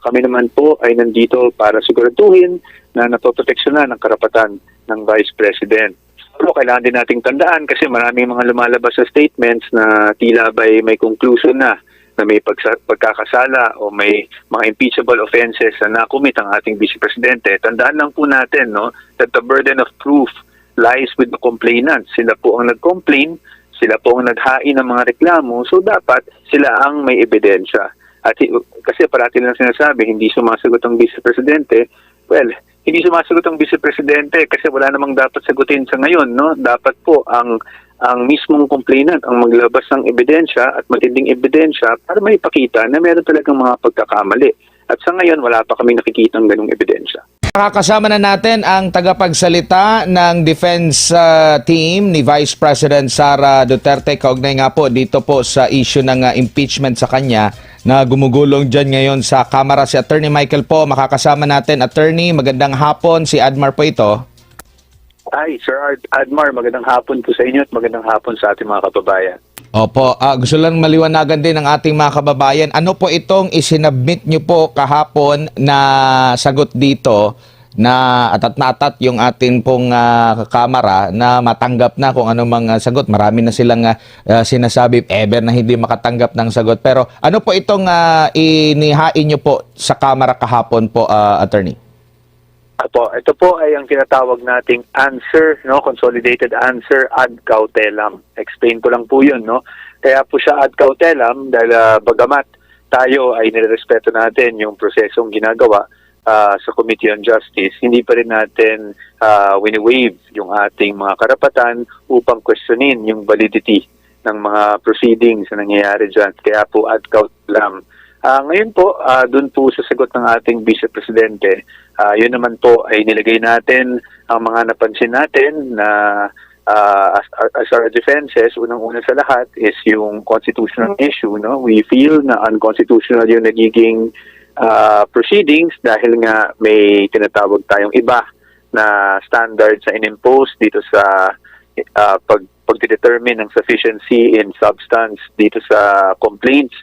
kami naman po ay nandito para siguraduhin na napoproteksyonan ang karapatan ng Vice President. Pero kailangan din nating tandaan kasi maraming mga lumalabas sa statements na tila ba'y may conclusion na may pagkakasala o may mga impeachable offenses na nakumit ang ating Vice Presidente. Tandaan lang po natin, no, that the burden of proof lies with the complainant. Sila po ang nag-complain, sila po ang naghain ng mga reklamo, so dapat sila ang may ebidensya. At kasi parati lang sinasabi, hindi sumasagot ang Vice Presidente. Well, hindi sumasagot ang Vice Presidente kasi wala namang dapat sagutin sa ngayon, no? Dapat po ang mismong complainant ang maglabas ng ebidensya at matinding ebidensya para maipakita na meron talagang mga pagkakamali. At sa ngayon, wala pa kami nakikitang ganung ebidensya. Makakasama na natin ang tagapagsalita ng defense team ni Vice President Sara Duterte. Kaugnay nga po dito po sa issue ng impeachment sa kanya na gumugulong dyan ngayon sa Kamara. Si Attorney Michael po, makakasama natin. Attorney, magandang hapon. Si Admar po ito. Hi, Sir Admar. Magandang hapon po sa inyo at magandang hapon sa ating mga kababayan. Opo, gusto lang maliwanagan din ng ating mga kababayan. Ano po itong isinabmit nyo po kahapon na sagot dito na atat yung ating pong kamara na matanggap na kung ano mang sagot. Marami na silang sinasabi ever na hindi makatanggap ng sagot. Pero ano po itong inihain nyo po sa kamara kahapon po, Attorney? Ito po ay ang tinatawag nating answer, no, consolidated answer ad cautelam. Explain ko lang po 'yun, no. Kaya po siya ad cautelam dahil bagamat tayo ay nirerespeto natin yung prosesong ginagawa sa Committee on Justice, hindi pa rin natin wini-waive yung ating mga karapatan upang questionin yung validity ng mga proceedings na nangyayari dyan. Kaya po ad cautelam. Ngayon po, dun po sa sagot ng ating Vice Presidente, yun naman po ay nilagay natin ang mga napansin natin na as our defenses, unang-una sa lahat is yung constitutional issue. No? We feel na unconstitutional yung nagiging proceedings dahil nga may tinatawag tayong iba na standards sa inimpose dito sa pagdetermine ng sufficiency in substance dito sa complaints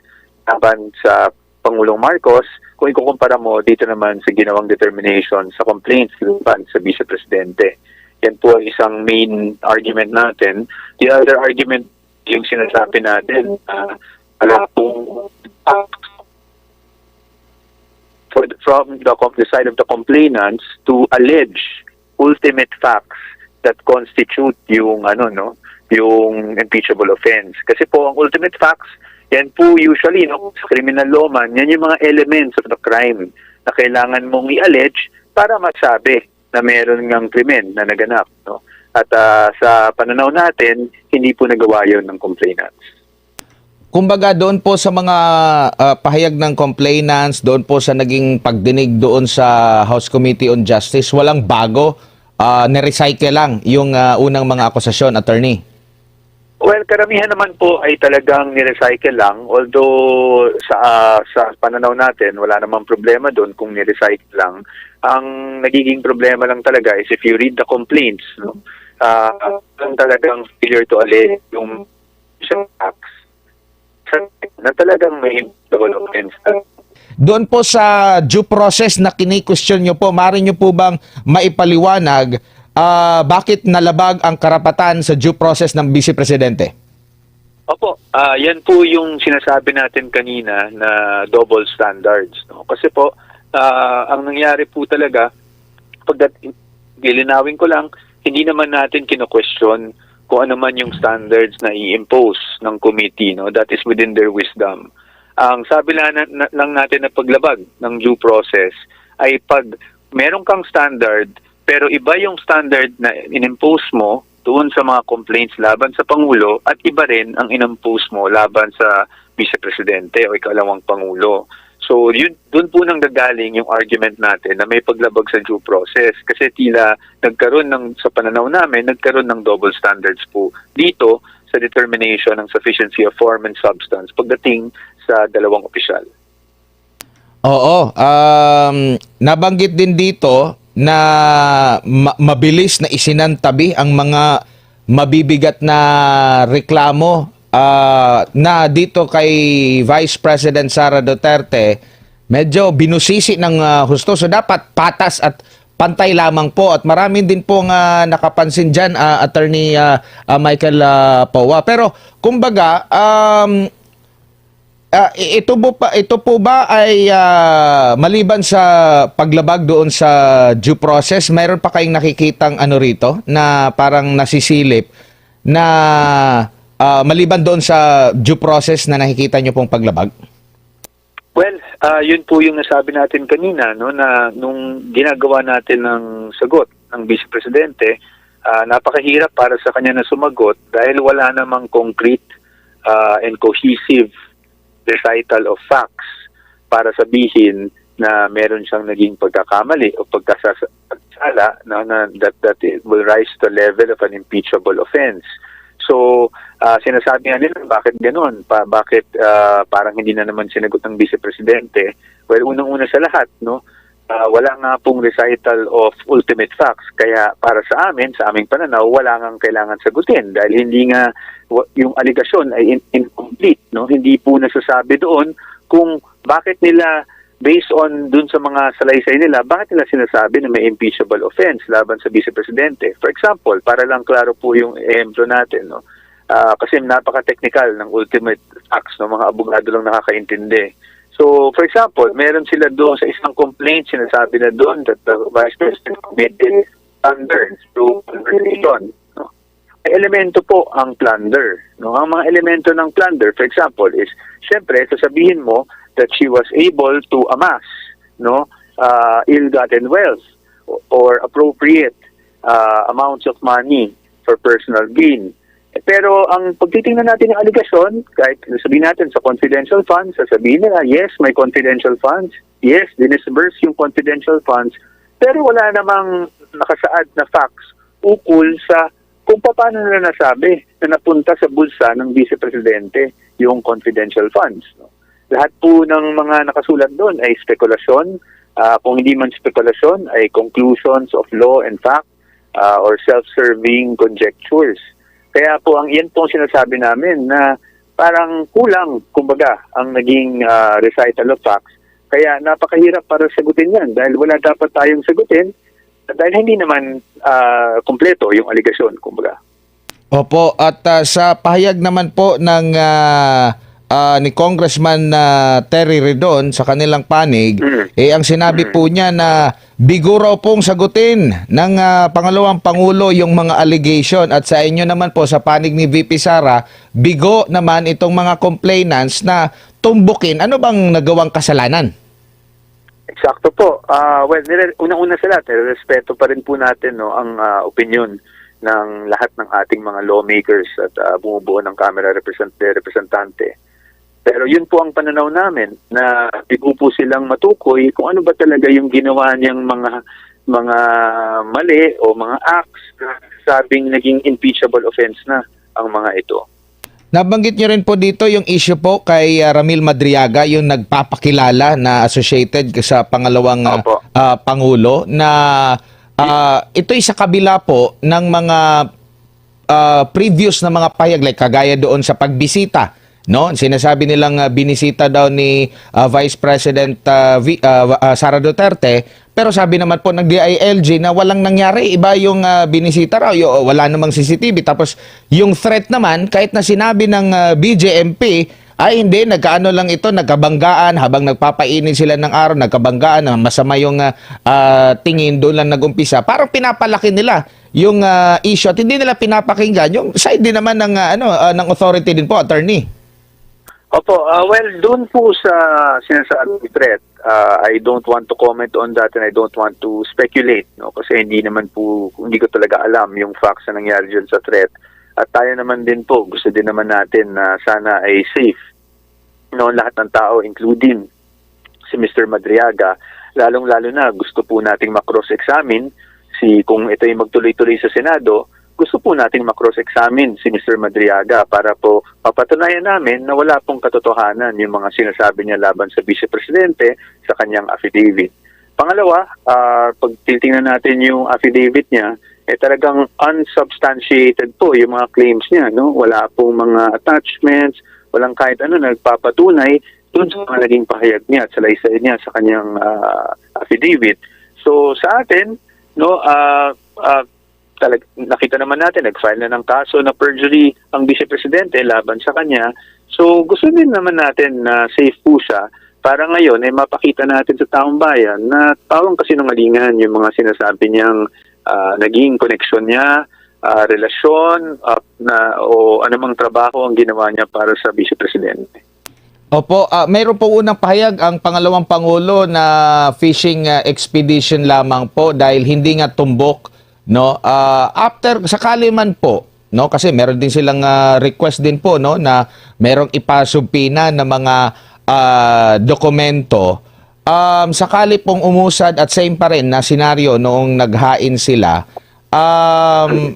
laban sa Pangulong Marcos, kung ikukumpara mo dito naman sa ginawang determination sa complaints laban sa Vice Presidente. Yan po ang isang main argument natin. The other argument, yung sinasabi natin, from the side of the complainants to allege ultimate facts that constitute yung yung impeachable offense. Kasi po ang ultimate facts, yan po usually, no, sa criminal law man, yan yung mga elements of the crime na kailangan mong i-allege para masabi na meron ngang krimen na naganap. No? At sa pananaw natin, hindi po nagawa yun ng complainants. Kumbaga doon po sa mga pahayag ng complainants, doon po sa naging pagdinig doon sa House Committee on Justice, walang bago, na-recycle lang yung unang mga akusasyon, Attorney? Well, karamihan naman po ay talagang nirecycle lang. Although sa pananaw natin, wala namang problema doon kung nirecycle lang. Ang nagiging problema lang talaga is if you read the complaints, no, talagang failure to allege yung facts na talagang may offense. Doon po sa due process na kini-question nyo po, maaari nyo po bang maipaliwanag bakit nalabag ang karapatan sa due process ng Vice Presidente? Opo, yan po yung sinasabi natin kanina na double standards. No? Kasi po, ang nangyari po talaga, gilinawin ko lang, hindi naman natin kino-question kung ano man yung standards na i-impose ng committee. No? That is within their wisdom. Ang sabi lang natin na paglabag ng due process ay pag meron kang standard, pero iba yung standard na inimpose mo doon sa mga complaints laban sa Pangulo at iba rin ang inimpose mo laban sa Vice Presidente o ikalawang Pangulo. So doon po nang gagaling yung argument natin na may paglabag sa due process kasi tila sa pananaw namin, nagkaroon ng double standards po dito sa determination ng sufficiency of form and substance pagdating sa dalawang opisyal. Oo, nabanggit din dito na mabilis na isinantabi ang mga mabibigat na reklamo na dito kay Vice President Sara Duterte medyo binusisi ng husto. So dapat patas at pantay lamang po. At marami din po nakapansin dyan, Attorney Michael Powa. Pero kumbaga, ito po ba ay maliban sa paglabag doon sa due process, mayroon pa kayong nakikitang ano rito na parang nasisilip na maliban doon sa due process na nakikita nyo pong paglabag? Well, yun po yung nasabi natin kanina, no, na nung ginagawa natin ng sagot ng Vice Presidente, napakahirap para sa kanya na sumagot dahil wala namang concrete and cohesive recital of facts para sabihin na meron siyang naging pagkakamali o pagkasala na that it will rise to the level of an impeachable offense. So, sinasabi nga nila, bakit gano'n? Bakit parang hindi na naman sinagot ng Vice Presidente? Well, unang-una sa lahat, no, wala nga pong recital of ultimate facts. Kaya para sa amin, sa aming pananaw, wala nga kailangan sagutin dahil hindi nga yung allegation ay incomplete. No? Hindi po nasasabi doon kung bakit nila, based on dun sa mga salaysay nila, bakit nila sinasabi na may impeachable offense laban sa Vice Presidente. For example, para lang klaro po yung ehemplo natin, no? Kasi napaka-technical ng ultimate facts, no? Mga abogado lang nakakaintindi. So, for example, meron sila doon sa isang complaint, sinasabi na doon that the Vice President committed plunder through conversation. No? May elemento po ang plunder. No? Ang mga elemento ng plunder, for example, is, syempre, sasabihin mo that she was able to amass, no, ill-gotten wealth or appropriate amounts of money for personal gain. Pero ang pagtitingnan natin ng aligasyon, kahit sabihin natin sa confidential funds, sasabihin nila, yes, may confidential funds, yes, dinisburse yung confidential funds, pero wala namang nakasaad na facts ukol sa kung paano nila nasabi na napunta sa bulsa ng Vice Presidente yung confidential funds. No? Lahat po ng mga nakasulat doon ay spekulasyon, kung hindi man spekulasyon, ay conclusions of law and fact or self-serving conjectures. Kaya po yan po ang sinasabi namin na parang kulang, kumbaga, ang naging recital of facts. Kaya napakahirap para sagutin yan dahil wala dapat tayong sagutin dahil hindi naman kumpleto yung aligasyon, kumbaga. Opo, at sa pahayag naman po ng ni Congressman Terry Redon sa kanilang panig, ang sinabi po niya na bigo raw pong sagutin ng pangalawang Pangulo yung mga allegation at sa inyo naman po sa panig ni VP Sara, bigo naman itong mga complainants na tumbukin. Ano bang nagawang kasalanan? Eksakto po. Well, unang-una sa lahat, respeto pa rin po natin, no, ang opinion ng lahat ng ating mga lawmakers at bumubuo ng Kamara Representante. Pero yun po ang pananaw namin na bigo po silang matukoy kung ano ba talaga yung ginawa niyang mga mali o mga acts na sabing naging impeachable offense na ang mga ito. Nabanggit niyo rin po dito yung issue po kay Ramil Madriaga, yung nagpapakilala na associated sa pangalawang Pangulo na ito'y sa kabila po ng mga previous na mga pahayag like kagaya doon sa pagbisita. No, sinasabi nilang binisita daw ni Vice President Sara Duterte, pero sabi naman po ng DILG na walang nangyari, iba yung binisita raw, wala namang CCTV. Tapos yung threat naman, kahit na sinabi ng BJMP, ay hindi, nagkaano lang ito, nagkabanggaan habang nagpapainin sila ng araw, nagkabanggaan, masama yung tingin, doon lang nagumpisa. Parang pinapalaki nila yung issue at hindi nila pinapakinggan yung side din naman ng ng authority din po, attorney. Opo, well, doon po sa sinasabing threat, I don't want to comment on that and I don't want to speculate, no? Kasi hindi ko talaga alam yung facts na nangyari dyan sa threat. At tayo naman din po, gusto din naman natin na sana ay safe, no, lahat ng tao, including si Mr. Madriaga, lalong-lalo na gusto po nating makross-examine kung ito ay magtuloy-tuloy sa Senado, gusto po nating makross-examine si Mr. Madriaga para po mapatunayan namin na wala pong katotohanan yung mga sinasabi niya laban sa Vice Presidente sa kanyang affidavit. Pangalawa, pag titingnan natin yung affidavit niya, talagang unsubstantiated po yung mga claims niya, no? Wala pong mga attachments, walang kahit ano nagpapatunay doon sa mga naging pahayag niya at salaysay niya sa kanyang affidavit. So sa atin, no, nakita naman natin, nag-file na ng kaso na perjury ang Vice Presidente laban sa kanya. So gusto din naman natin na safe po siya para ngayon ay mapakita natin sa taong bayan na pawang kasinungalingan yung mga sinasabi niyang naging koneksyon niya, relasyon, o anumang trabaho ang ginawa niya para sa Vice Presidente. Opo, mayroon po unang pahayag ang pangalawang Pangulo na fishing expedition lamang po dahil hindi nga tumbok, no? After sakali man po, no, kasi meron din silang request din po, no, na merong ipasubpina na mga dokumento. Sakali pong umusad at same pa rin na senaryo noong naghain sila.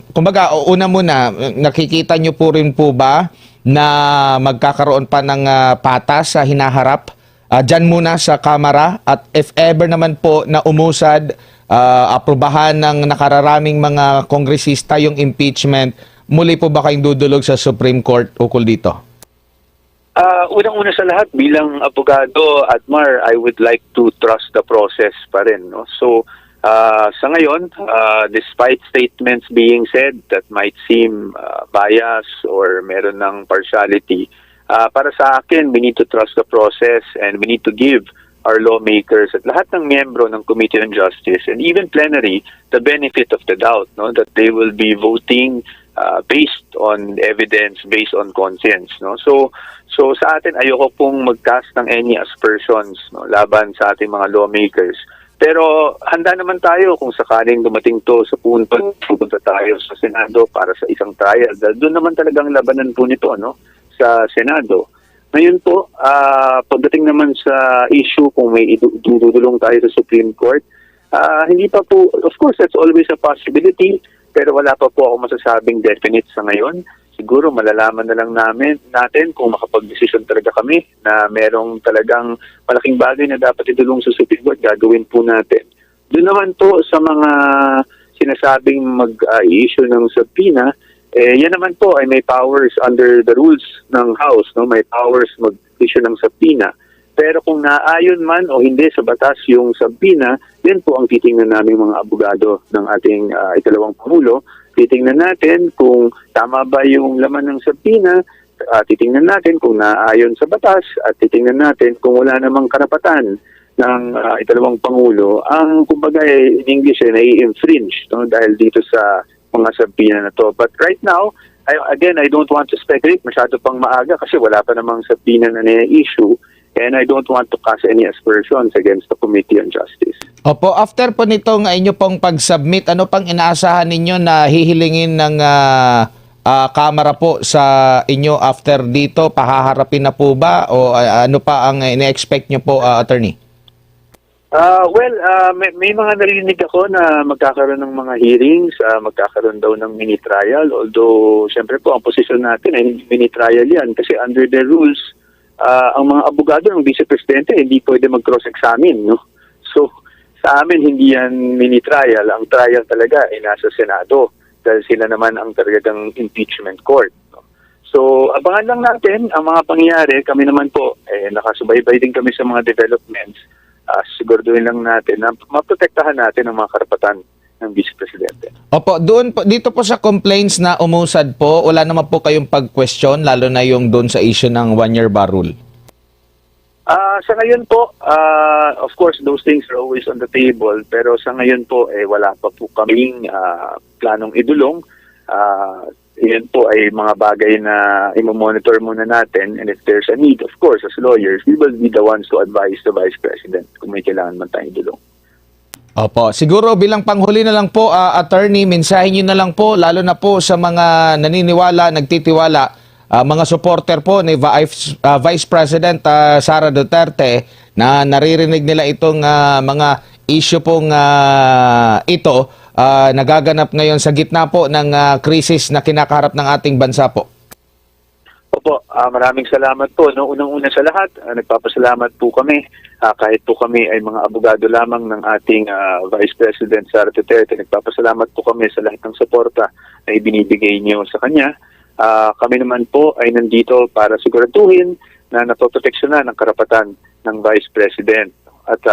Kumbaga, una muna, nakikita nyo po rin po ba na magkakaroon pa ng patas sa hinaharap? Diyan muna sa Kamara, at if ever naman po na umusad, aprobahan ng nakararaming mga kongresista yung impeachment, muli po ba kayong dudulog sa Supreme Court ukol dito? Unang-una sa lahat, bilang abogado, Admar, I would like to trust the process pa rin. No? So, sa ngayon, despite statements being said that might seem bias or meron ng partiality, para sa akin, we need to trust the process and we need to give our lawmakers at lahat ng miyembro ng Committee on Justice and even plenary the benefit of the doubt, no? That they will be voting based on evidence, based on conscience. No? So sa atin, ayoko pong mag-cast ng any aspersions, no, laban sa ating mga lawmakers. Pero handa naman tayo kung sakaling dumating to sa punto, pupunta tayo sa Senado para sa isang trial. Doon naman talagang labanan po nito, no, sa Senado. Ngayon po, pagdating naman sa issue kung may idudulong tayo sa Supreme Court, hindi pa po, of course, that's always a possibility, pero wala pa po ako masasabing definite sa ngayon. Siguro malalaman na lang natin kung makapag-desisyon talaga kami na merong talagang malaking bagay na dapat idulong sa Supreme Court, gagawin po natin. Doon naman po sa mga sinasabing mag-issue ng subpoena, yan naman po ay may powers under the rules ng House, no? May powers mag-issue ng subpoena. Pero kung naayon man o hindi sa batas yung subpoena, yan po ang titingnan namin mga abogado ng ating ikalawang Pangulo. Titingnan natin kung tama ba yung laman ng subpoena, titingnan natin kung naayon sa batas, at titingnan natin kung wala namang karapatan ng ikalawang Pangulo ang kumbaga in English nai-infringe, no, dahil dito sa mga subpoena na to. But right now, I don't want to speculate, masyado pang maaga kasi wala pa namang subpoena na na-issue. And I don't want to cast any aspersions against the Committee on Justice. Opo, after po nitong inyo pong pag-submit, ano pang inaasahan ninyo na hihilingin ng Kamara po sa inyo after dito? Pahaharapin na po ba? O ano pa ang ina-expect nyo po, Attorney? May mga narinig ako na magkakaroon ng mga hearings, magkakaroon daw ng mini-trial. Although, syempre po, ang posisyon natin ay mini-trial yan. Kasi under the rules, ang mga abogado ng Vice Presidente hindi pwede mag-cross-examine, no? So, sa amin hindi yan mini-trial. Ang trial talaga ay nasa Senado dahil sila naman ang talagang impeachment court, no? So, abangan lang natin ang mga pangyayari. Kami naman po, nakasubaybay din kami sa mga developments. Siguraduhin lang natin na maprotektahan natin ang mga karapatan ng Vice Presidente. Opo, dito po sa complaints na umusad po, wala naman po kayong pag-question, lalo na yung doon sa issue ng one-year bar rule? Sa ngayon po, of course, those things are always on the table, pero sa ngayon po, wala pa po kaming planong idulong. Yan po ay mga bagay na i-monitor muna natin, and if there's a need, of course, as lawyers, we will be the ones to advise the Vice President kung may kailangan man tayong idulong. Opo, siguro bilang panghuli na lang po, Attorney, mensahe nyo na lang po, lalo na po sa mga naniniwala, nagtitiwala, mga supporter po ni Vice President Sara Duterte na naririnig nila itong mga issue pong ito, nagaganap ngayon sa gitna po ng krisis na kinakaharap ng ating bansa po. Opo, maraming salamat po. No, unang-una sa lahat, nagpapasalamat po kami. Kahit po kami ay mga abogado lamang ng ating Vice President Sara Duterte, nagpapasalamat po kami sa lahat ng suporta na ibinibigay niyo sa kanya. Kami naman po ay nandito para siguraduhin na napoproteksyonan ng karapatan ng Vice President. At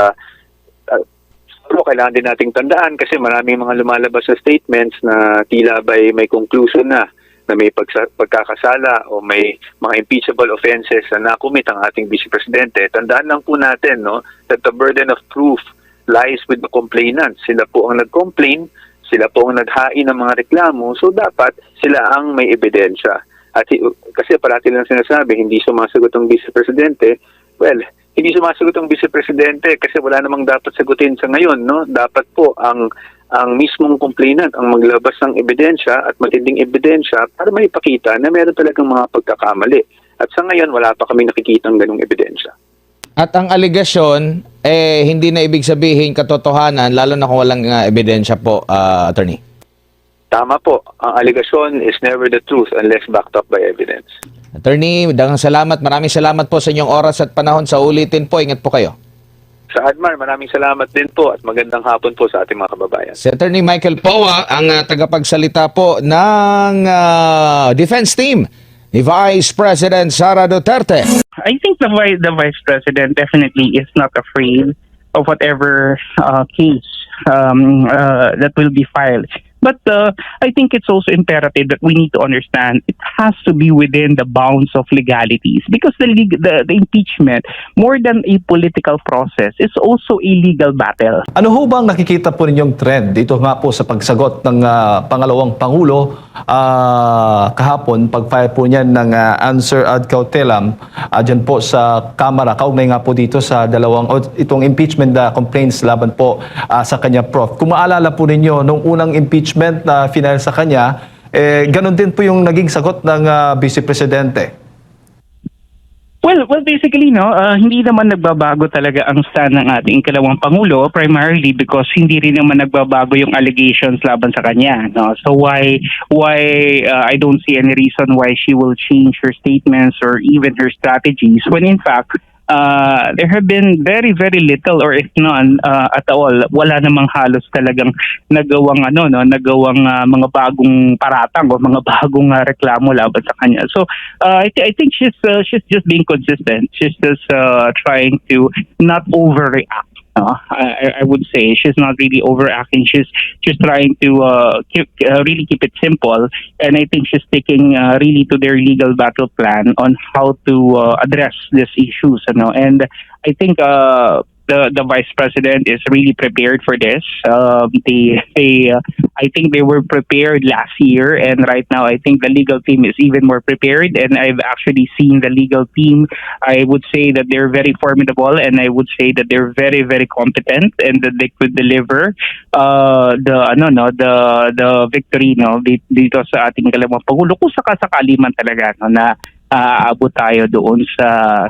pero kailangan din nating tandaan kasi maraming mga lumalabas sa statements na tila ba'y may conclusion na may pagkakasala o may mga impeachable offenses na nakumit ang ating Vice Presidente. Tandaan lang po natin, no, that the burden of proof lies with the complainant. Sila po ang nag-complain, sila po ang naghain ng mga reklamo, so dapat sila ang may ebidensya. At kasi parati lang sinasabi, hindi sumasagot ang Vice Presidente. Well, hindi sumasagot ang Vice Presidente kasi wala namang dapat sagutin sa ngayon, no? Dapat po ang mismong complainant ang maglabas ng ebidensya at matinding ebidensya para maipakita na meron talagang mga pagkakamali. At sa ngayon, wala pa kami nakikita ng ganung ebidensya. At ang aligasyon, hindi na ibig sabihin katotohanan, lalo na kung walang ebidensya po, Attorney. Tama po. Ang aligasyon is never the truth unless backed up by evidence. Attorney, daghang salamat. Maraming salamat po sa inyong oras at panahon. Sa ulitin po, ingat po kayo. Sa Admar, maraming salamat din po at magandang hapon po sa ating mga kababayan. Si Attorney Michael Poa, ang tagapagsalita po ng defense team ni Vice President Sara Duterte. I think the Vice President definitely is not afraid of whatever case that will be filed. But I think it's also imperative that we need to understand it has to be within the bounds of legalities because the impeachment, more than a political process, is also a legal battle. Ano ho bang nakikita po ninyong trend dito nga po sa pagsagot ng pangalawang Pangulo kahapon, pag-file po niyan ng answer ad cautelam dyan po sa Kamara, kaugnay nga po dito sa itong impeachment complaints laban po sa kanya, Prof. Kung maalala po ninyo, nung unang impeachment na final sa kanya, ganun din po yung naging sagot ng Vice Presidente. Well, basically, hindi naman nagbabago talaga ang stand ng ating kalawang Pangulo, primarily because hindi rin naman nagbabago yung allegations laban sa kanya. No? So why I don't see any reason why she will change her statements or even her strategies when in fact, there have been very, very little or if none at all. Wala namang halos talagang nagawang mga bagong paratang o mga bagong reklamo laban sa kanya. So I think she's just being consistent. She's just trying to not overreact. I would say she's not really overacting. She's just trying to really keep it simple, and I think she's sticking really to their legal battle plan on how to address these issues. And I think the Vice President is really prepared for this. I think they were prepared last year, and right now I think the legal team is even more prepared. And I've actually seen the legal team. I would say that they're very formidable, and I would say that they're very, very competent, and that they could deliver the victory dito sa ating kalawang Pangulo kung sakasakali man talaga na aabot tayo doon sa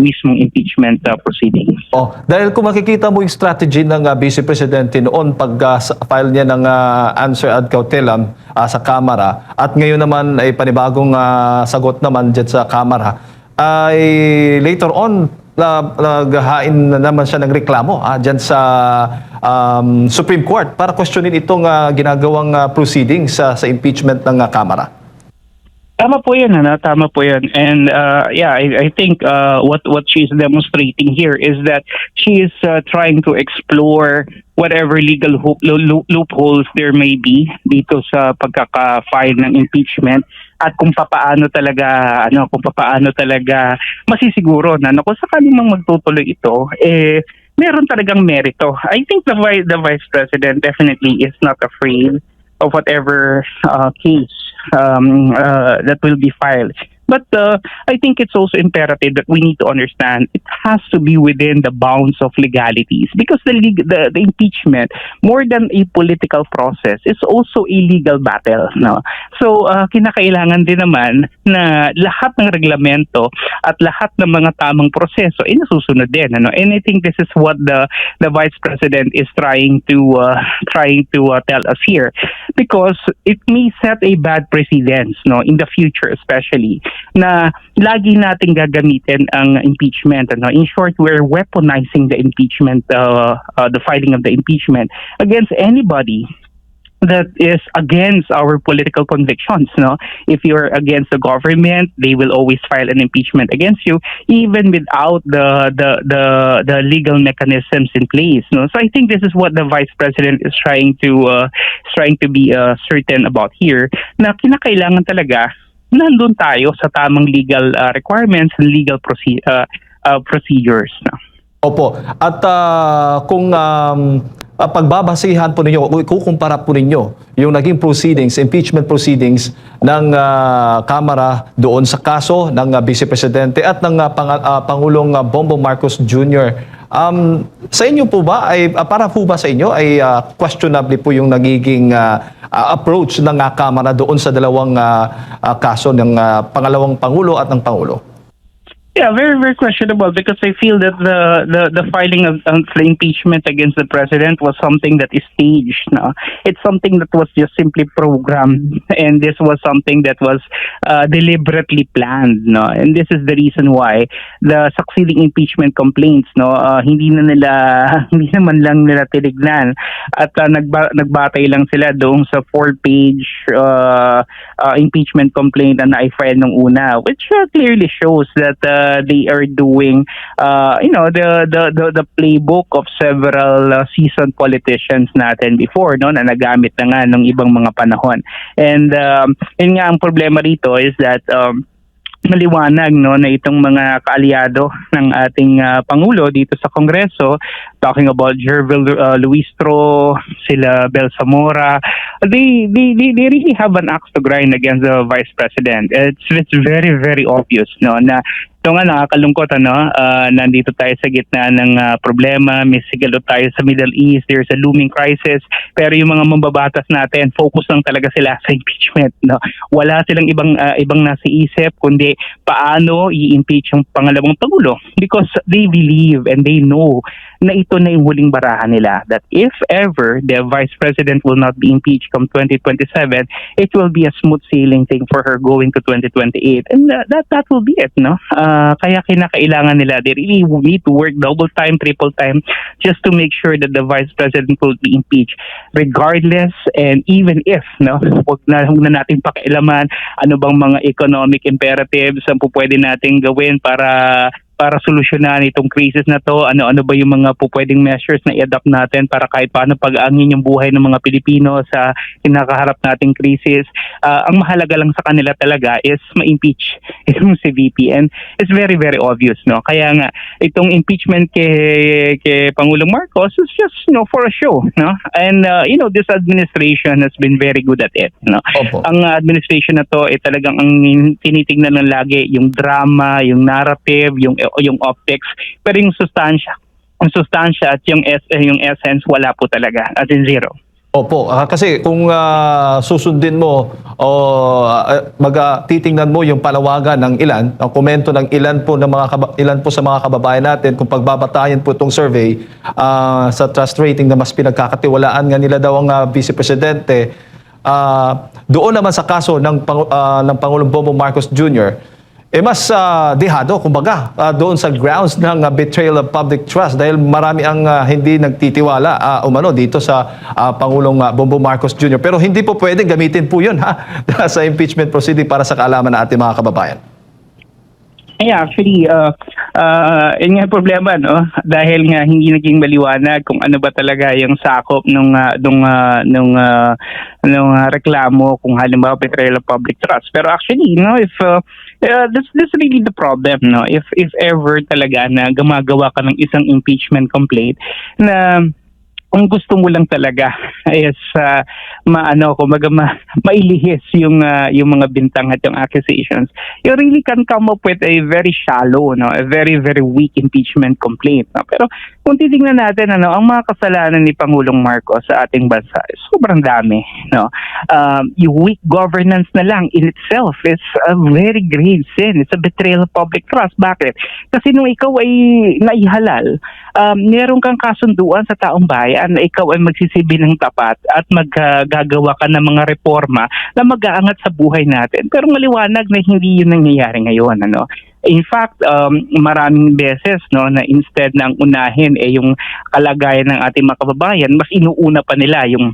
mismong impeachment proceedings. Dahil kung makikita mo yung strategy ng Vice Presidente noon pag-file niya ng answer ad cautelam sa Kamara at ngayon naman ay panibagong sagot naman dyan sa Kamara, ay later on naghain na naman siya ng reklamo dyan sa Supreme Court para questionin itong ginagawang proceedings sa impeachment ng Kamara. Tama po yan, tama po yan. And I think what she's demonstrating here is that she is trying to explore whatever legal loopholes there may be dito sa pagkaka-file ng impeachment at kung paano talaga masisiguro na kung sakaling mang magtutuloy ito, meron talagang merito. I think the Vice President definitely is not afraid of whatever case that will be filed. But I think it's also imperative that we need to understand it has to be within the bounds of legalities because the impeachment, more than a political process, is also a legal battle. No? So kinakailangan din naman na lahat ng reglamento at lahat ng mga tamang proseso ay nasusunod din. And I think this is what the Vice President is trying to tell us here because it may set a bad precedence in the future especially na lagi nating gagamitin ang impeachment. In short, we're weaponizing the impeachment, the filing of the impeachment against anybody that is against our political convictions. No, if you're against the government, they will always file an impeachment against you, even without the legal mechanisms in place. No, so I think this is what the vice president is trying to be certain about here. Na kinakailangan talaga nandun tayo sa tamang legal requirements and legal procedures. No? Opo. At kung pagbabasihan po ninyo, ikukumpara po ninyo yung naging proceedings, impeachment proceedings ng Kamara doon sa kaso ng Vice Presidente at ng Pangulong Bongbong Marcos Jr. Sa inyo po ba, para po ba sa inyo ay questionable po yung nagiging approach ng Kamara doon sa dalawang kaso ng pangalawang Pangulo at ng Pangulo? Yeah, very, very questionable because I feel that the filing of the impeachment against the president was something that is staged. No? It's something that was just simply programmed, and this was something that was deliberately planned. No? And this is the reason why the succeeding impeachment complaints, no, hindi naman lang nila tinignan at nagbatay lang sila doon sa 4-page impeachment complaint na i-file nung una, which clearly shows that they are doing the playbook of several seasoned politicians natin before, no, na nagamit na nga nung ibang mga panahon. And yun nga ang problema rito is that maliwanag, no, na itong mga kaalyado ng ating Pangulo dito sa Kongreso, talking about Jervil Luistro, sila Bel Zamora, they really have an axe to grind against the Vice President. It's very, very obvious, no, na ito nga nakakalungkot, nandito tayo sa gitna ng problema, may sigalo tayo sa Middle East, there's a looming crisis, pero yung mga mambabatas natin, focus lang talaga sila sa impeachment. No? Wala silang ibang nasa isip, kundi paano i-impeach yung pangalawang Pangulo, because they believe and they know na ito na yung huling barahan nila, that if ever the Vice President will not be impeached come 2027, it will be a smooth sailing thing for her going to 2028. And that will be it, no? Kaya kinakailangan nila, they really need to work double time, triple time, just to make sure that the Vice President will be impeached. Regardless, and even if, no, huwag na natin pakialaman ano bang mga economic imperatives ang pwede natin gawin para solusyonan itong crisis na to, ano ba yung mga pwedeng measures na i-adapt natin para kahit paano pag-aangin yung buhay ng mga Pilipino sa kinakaharap nating crisis. Ang mahalaga lang sa kanila talaga is ma-impeach itong si VP, and it's very, very obvious, no? Kaya nga itong impeachment kay Pangulong Marcos is just, for a show, no? And this administration has been very good at it, no? Opo. Ang administration na to ay talagang ang tinitingnan ng lagi yung drama, yung narrative, yung optics, pero yung sustansya at yung essence wala po talaga, as in zero. Opo, kasi kung susundin mo o titingnan mo yung palawagan ng ilan, ang komento ng ilan po sa mga kababayan natin, kung pagbabatayan po itong survey sa trust rating na mas pinagkakatiwalaan nga nila daw ang Vice Presidente, doon naman sa kaso ng Pangulong Bongbong Marcos Jr., mas dehado, kumbaga, doon sa grounds ng betrayal of public trust, dahil marami ang hindi nagtitiwala dito sa Pangulong Bongbong Marcos Jr. Pero hindi po pwedeng gamitin po yun sa impeachment proceeding para sa kaalaman ng ating mga kababayan. Yeah, actually, yun nga problema, no? Dahil nga hindi naging maliwanag kung ano ba talaga yung sakop nung reklamo, kung halimbawa betrayal of public trust. Pero actually, if that's really the problem, no? If ever talaga na gumagawa ka ng isang impeachment complaint na kung gusto mo lang talaga is mailihis yung mga bintang at yung accusations, you really can come up with a very shallow, a very, very weak impeachment complaint. No? Pero kung titingnan natin, ang mga kasalanan ni Pangulong Marcos sa ating bansa is sobrang dami. No? Yung weak governance na lang in itself is a very grave sin. It's a betrayal of public trust. Bakit? Kasi nung ikaw ay naihalal, meron kang kasunduan sa taong bayan na ikaw ay magsisibi ng tapat at maggagawa ka ng mga reforma na mag-aangat sa buhay natin. Pero maliwanag na hindi yun nangyayari ngayon. In fact, maraming beses, na instead na ang unahin yung kalagayan ng ating mga kababayan, mas inuuna pa nila yung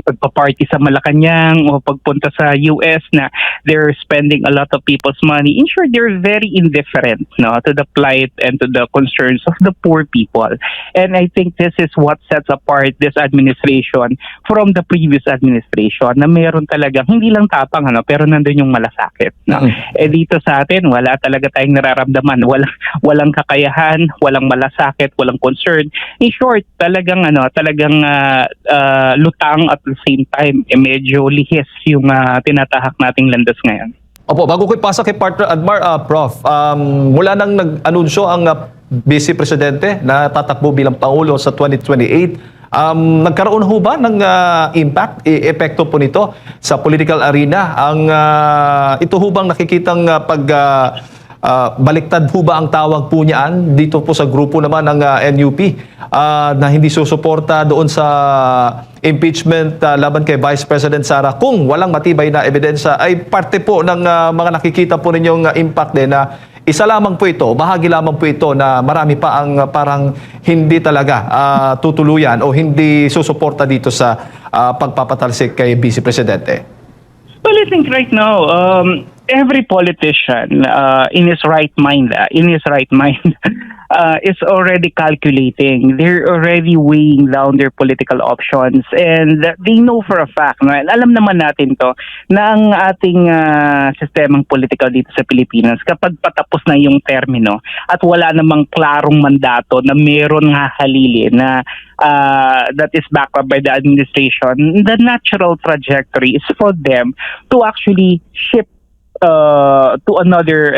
pagpa-party sa Malacanang o pagpunta sa US na they're spending a lot of people's money. In short, they're very indifferent, no, to the plight and to the concerns of the poor people. And I think this is what sets apart this administration from the previous administration, na meron talagang hindi lang tapang, ano, pero nandun yung malasakit, no. Eh dito sa atin wala talaga tayong nararamdaman, walang kakayahan, walang malasakit, walang concern. In short, talagang lutang at the same time, medyo lihis yung tinatahak nating landas ngayon. Opo, bago ko ipasa kay partner Admar, Prof, mula nang nag-anunsyo ang Vice Presidente na tatakbo bilang Pangulo sa 2028, nagkaroon ho ba ng impact, epekto po nito sa political arena? Ito ho bang nakikitang baliktad ho ba ang tawag po niyaan dito po sa grupo naman ng NUP na hindi susuporta doon sa impeachment laban kay Vice President Sara kung walang matibay na ebidensya, ay parte po ng mga nakikita po ninyong impact din na isa lamang po ito, bahagi lamang po ito na marami pa ang parang hindi talaga tutuluyan o hindi susuporta dito sa pagpapatalsik kay Vice Presidente? Well, I think right now, every politician in his right mind is already calculating. They're already weighing down their political options, and they know for a fact, no, alam naman natin to, na ang ating sistemang political dito sa Pilipinas, kapag patapos na yung termino at wala namang klarong mandato na meron hahalili na that is backed up by the administration, the natural trajectory is for them to actually shift to another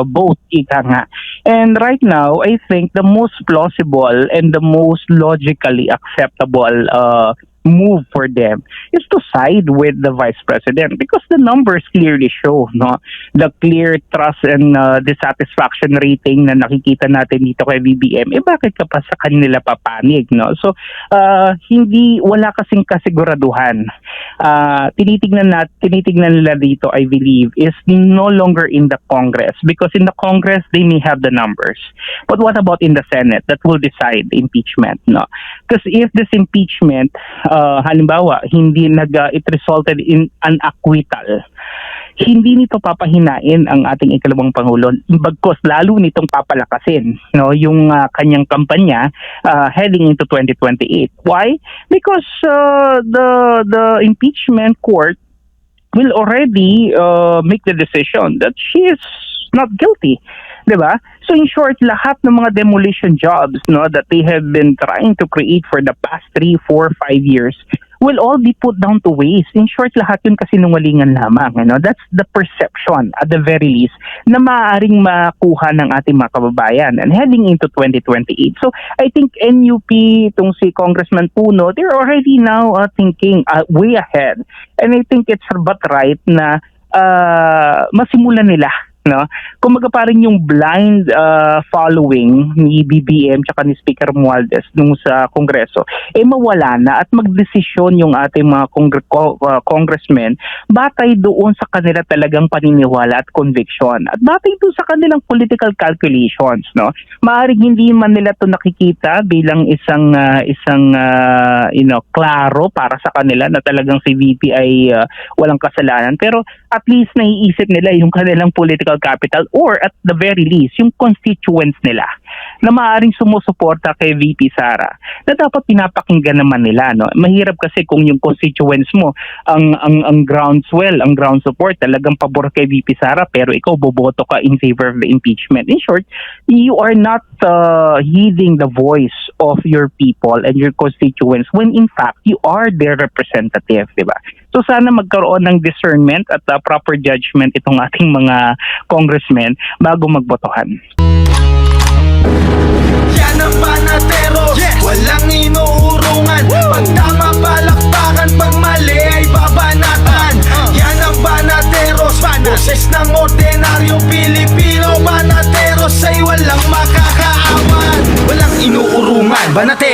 boat, ika nga. And right now, I think the most plausible and the most logically acceptable move for them is to side with the Vice President, because the numbers clearly show, no, the clear trust and dissatisfaction rating na nakikita natin dito kay BBM. Bakit ka pa sa kanila papanig, no? So wala kasing kasiguraduhan. Tinitignan nila dito, I believe, is no longer in the Congress, because in the Congress they may have the numbers, but what about in the Senate that will decide impeachment, no? Because if this impeachment halimbawa it resulted in an acquittal, hindi nito papahinain ang ating ikalawang Pangulo, bagkus lalo nitong papalakasin, no, yung kanyang kampanya heading into 2028. Why? Because the impeachment court will already make the decision that she is not guilty, diba? So in short, lahat ng mga demolition jobs, no, that they have been trying to create for the past 3, 4, 5 years will all be put down to waste. In short, lahat yun kasinungalingan lamang. Ano? That's the perception, at the very least, na maaaring makuha ng ating mga kababayan and heading into 2028. So I think NUP, itong si Congressman Puno, they're already now thinking way ahead. And I think it's but right na masimulan nila, no? Kumaga parang yung blind following ni BBM tsaka ni Speaker Romualdez nung sa Kongreso, mawala na at magdesisyon yung ating mga congressmen batay doon sa kanila talagang paniniwala at conviction at batay doon sa kanilang political calculations, no? Maaring hindi man nila to nakikita bilang isang klaro para sa kanila na talagang si VP ay walang kasalanan, pero at least naiisip nila yung kanilang political capital, or at the very least yung constituents nila na maaaring sumusuporta kay VP Sara na dapat pinapakinggan naman nila, no? Mahirap kasi kung yung constituents mo ang groundswell, ang ground support talagang pabor kay VP Sara, pero ikaw boboto ka in favor of the impeachment. In short, you are not heeding the voice of your people and your constituents when in fact you are their representative, di ba? So sana magkaroon ng discernment at proper judgment itong ating mga congressmen bago magbotohan. Yan ang Panatero, yes! Walang inuurungan. Pag tama palakpakan, pag mali ay babanatan. Yan ang Panateros, boses ng ordinaryong Pilipino. Panateros ay walang makakaawan. Walang inuurungan. Banatero